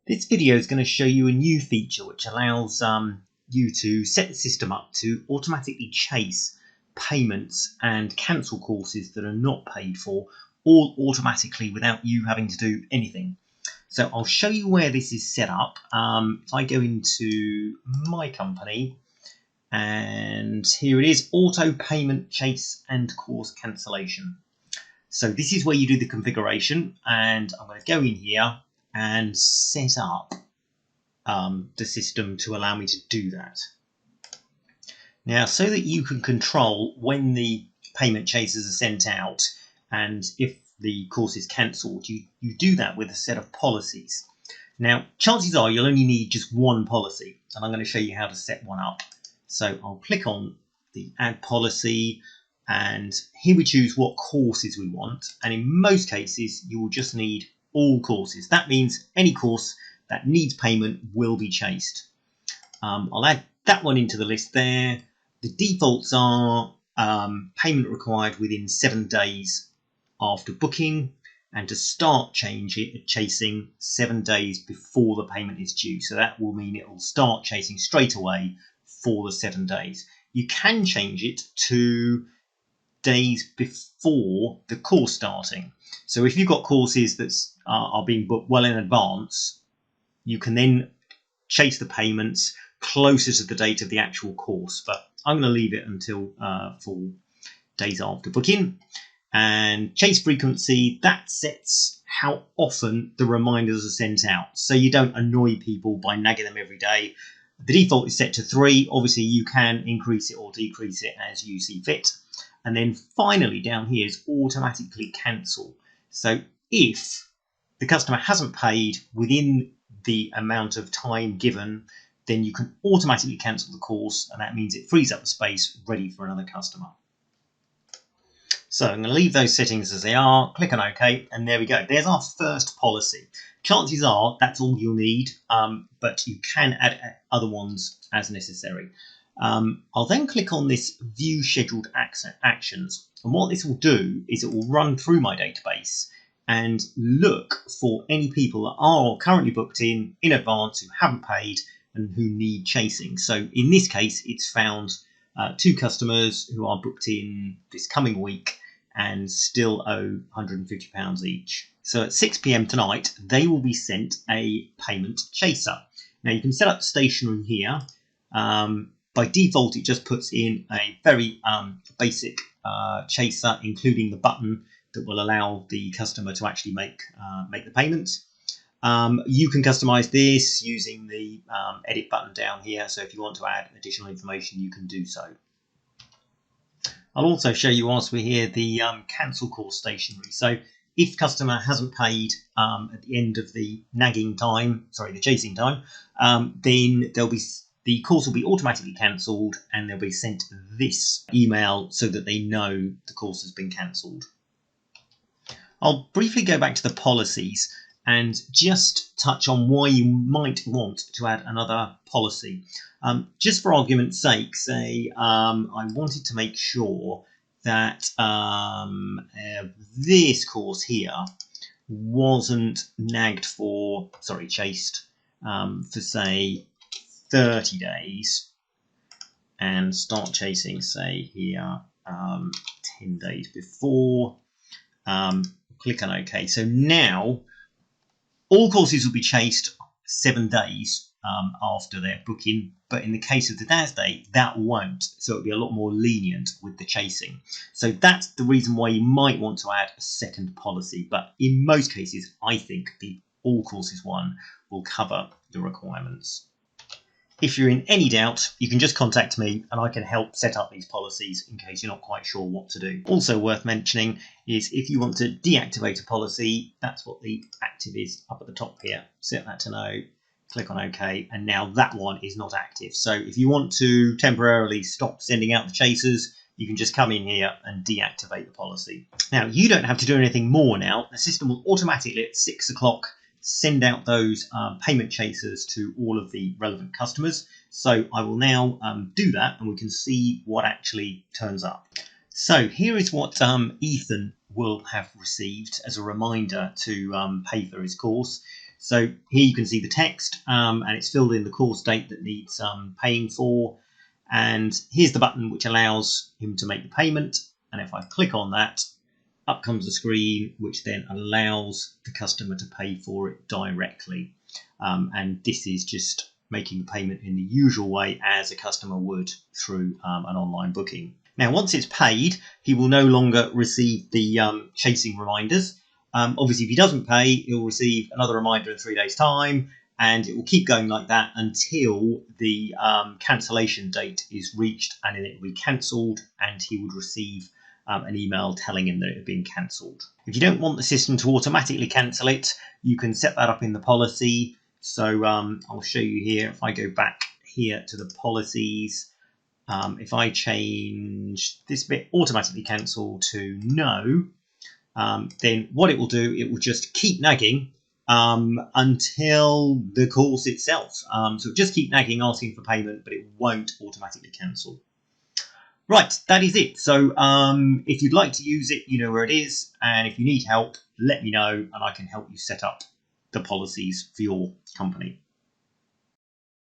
This video is going to show you a new feature which allows you to set the system up to automatically chase payments and cancel courses that are not paid for, all automatically without you having to do anything. So I'll show you where this is set up. If I go into my company, and here it is, auto payment chase and course cancellation. So this is where you do the configuration, and I'm going to go in here and set up the system to allow me to do that. Now, so that you can control when the payment chases are sent out and if the course is cancelled, you do that with a set of policies. Now, chances are you'll only need just one policy, and I'm going to show you how to set one up. So I'll click on the add policy, and here we choose what courses we want, and in most cases you will just need all courses. That means any course that needs payment will be chased. I'll add that one into the list there. The defaults are payment required within 7 days after booking, and to start chasing 7 days before the payment is due. So that will mean it will start chasing straight away for the 7 days. You can change it to days before the course starting. So if you've got courses that are being booked well in advance, you can then chase the payments closer to the date of the actual course. But I'm going to leave it until 4 days after booking. And chase frequency, that sets how often the reminders are sent out, so you don't annoy people by nagging them every day. The default is set to 3. Obviously, you can increase it or decrease it as you see fit. And then finally down here is automatically cancel. So if the customer hasn't paid within the amount of time given, then you can automatically cancel the course, and that means it frees up the space ready for another customer. So I'm going to leave those settings as they are, click on OK, and there we go. There's our first policy. Chances are that's all you'll need, but you can add other ones as necessary. I'll then click on this View Scheduled Actions, and what this will do is it will run through my database and look for any people that are currently booked in advance who haven't paid and who need chasing. So in this case, it's found 2 customers who are booked in this coming week and still owe £150 each. So at 6 PM tonight, they will be sent a payment chaser. Now you can set up stationery here. By default, it just puts in a very basic chaser, including the button that will allow the customer to actually make the payment. You can customize this using the edit button down here. So if you want to add additional information, you can do so. I'll also show you, whilst we're here, the cancel course stationery. So if customer hasn't paid at the end of the nagging time, the chasing time, then the course will be automatically cancelled, and they'll be sent this email so that they know the course has been cancelled. I'll briefly go back to the policies and just touch on why you might want to add another policy. Just for argument's sake, say I wanted to make sure that this course here wasn't chased for say 30 days and start chasing, say here 10 days before. Click on OK. So now all courses will be chased 7 days after their booking, but in the case of the DAS date, that won't. So it'll be a lot more lenient with the chasing. So that's the reason why you might want to add a second policy. But in most cases, I think the all courses one will cover the requirements. If you're in any doubt, you can just contact me and I can help set up these policies in case you're not quite sure what to do. Also worth mentioning is if you want to deactivate a policy, that's what the active is up at the top here. Set that to no, click on OK, and now that one is not active. So if you want to temporarily stop sending out the chasers, you can just come in here and deactivate the policy. Now, you don't have to do anything more now. The system will automatically at 6 o'clock send out those payment chasers to all of the relevant customers. So I will now do that, and we can see what actually turns up. So here is what Ethan will have received as a reminder to pay for his course. So here you can see the text, and it's filled in the course date that needs paying for. And here's the button which allows him to make the payment. And if I click on that, up comes the screen, which then allows the customer to pay for it directly. And this is just making the payment in the usual way as a customer would through an online booking. Now, once it's paid, he will no longer receive the chasing reminders. Obviously, if he doesn't pay, he'll receive another reminder in 3 days' time, and it will keep going like that until the cancellation date is reached, and then it will be cancelled, and he would receive an email telling him that it had been cancelled. If you don't want the system to automatically cancel it, you can set that up in the policy. So I'll show you here. If I go back here to the policies, if I change this bit automatically cancel to no, then what it will do, it will just keep nagging until the course itself. So it'll just keep nagging, asking for payment, but it won't automatically cancel. Right, that is it. So if you'd like to use it, you know where it is. And if you need help, let me know and I can help you set up the policies for your company.